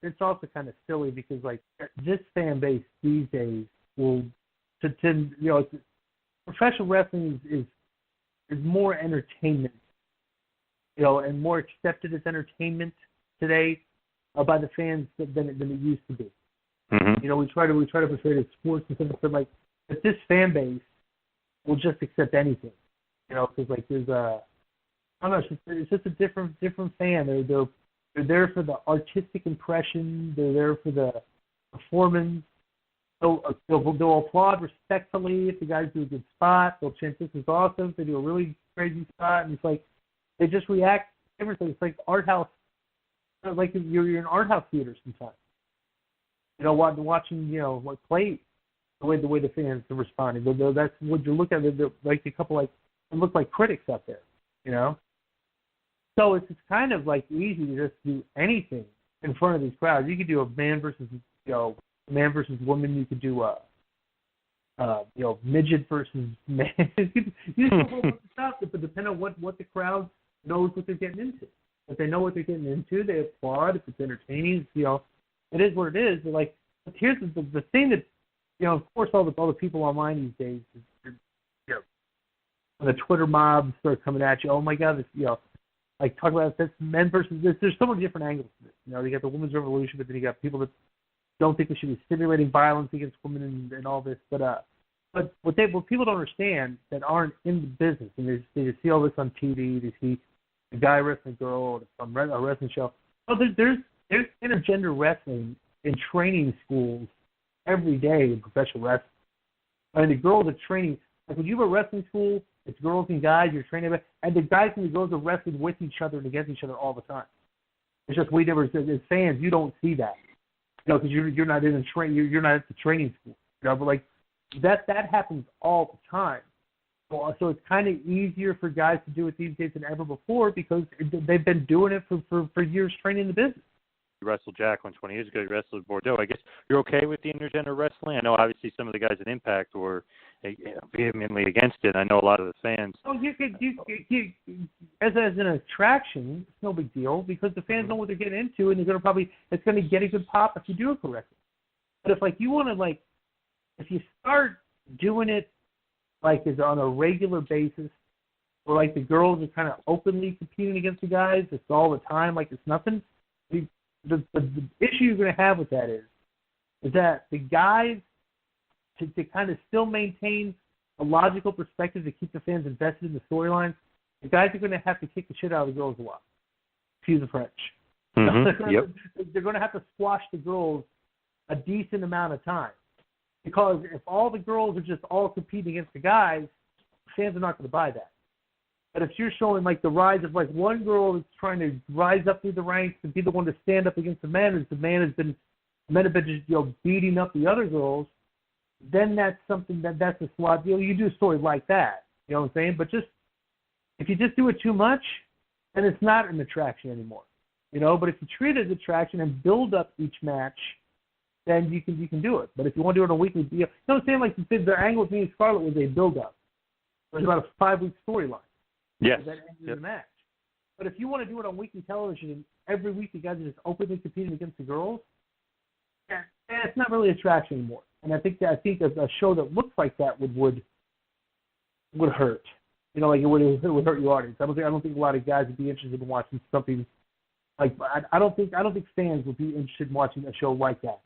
it's also kind of silly because like this fan base these days will professional wrestling is more entertainment, and more accepted as entertainment today by the fans than it used to be. Mm-hmm. We try to portray it as sports and stuff, but like, but this fan base will just accept anything, because like there's I don't know, it's just a different fan. They're there for the artistic impression. They're there for the performance. They'll applaud respectfully if the guys do a good spot. They'll chant, "This is awesome." If they do a really crazy spot, and it's like they just react to everything. It's like art house, like you're in art house theater sometimes. Watching like play the way the fans are responding. That's what you look at. They're like a couple they look like critics out there, So it's kind of like easy to just do anything in front of these crowds. You could do a man versus woman. You could do midget versus man. you just do stuff, but depending on what the crowd knows what they're getting into. If they know what they're getting into, they applaud. If it's entertaining, it is what it is. But here's the thing that, of course, all the people online these days, when the Twitter mobs start coming at you, oh my God, this, like talk about this men versus this. There's so many different angles to this. You got the women's revolution, but then you got people that don't think we should be stimulating violence against women and all this. But what people don't understand that aren't in the business, and they just see all this on TV. They see a guy wrestling a girl or some a wrestling show. Oh, there's intergender wrestling in training schools every day in professional wrestling. I mean, the girls are training. Like when you have a wrestling school, it's girls and guys you're training with, and the guys and the girls are wrestling with each other and against each other all the time. It's just we never, as fans, you don't see that, because you're not in a you're not at the training school, but like that happens all the time. So it's kind of easier for guys to do it these days than ever before because they've been doing it for years training the business. You wrestled Jacqueline 20 years ago. You wrestled Bordeaux. I guess you're okay with the intergender wrestling? I know obviously some of the guys at Impact were vehemently against it. I know a lot of the fans. Oh, you as an attraction, it's no big deal because the fans know what they're getting into, and they're it's going to get a good pop if you do it correctly. But if you want to if you start doing it is on a regular basis, or the girls are kind of openly competing against the guys, it's all the time, it's nothing. The issue you're going to have with that is that the guys, to kind of still maintain a logical perspective to keep the fans invested in the storylines, the guys are going to have to kick the shit out of the girls a lot. Excuse the French. Mm-hmm. They're going to have to squash the girls a decent amount of time. Because if all the girls are just all competing against the guys, fans are not going to buy that. But if you're showing the rise of one girl that's trying to rise up through the ranks and be the one to stand up against the men, as the men have been just beating up the other girls, then that's something that's a slot. You do a story like that. You know what I'm saying? But if you just do it too much, then it's not an attraction anymore. But if you treat it as an attraction and build up each match, then you can do it. But if you want to do it on a weekly, you know what I'm saying? The angle with me and Scarlett was a build up. It was about a 5-week storyline. Yes. That ended the match. But if you want to do it on weekly television and every week the guys are just openly competing against the girls, it's not really attraction anymore. And I think a show that looks like that would hurt. It would hurt your audience. I don't think a lot of guys would be interested in watching something I don't think fans would be interested in watching a show like that.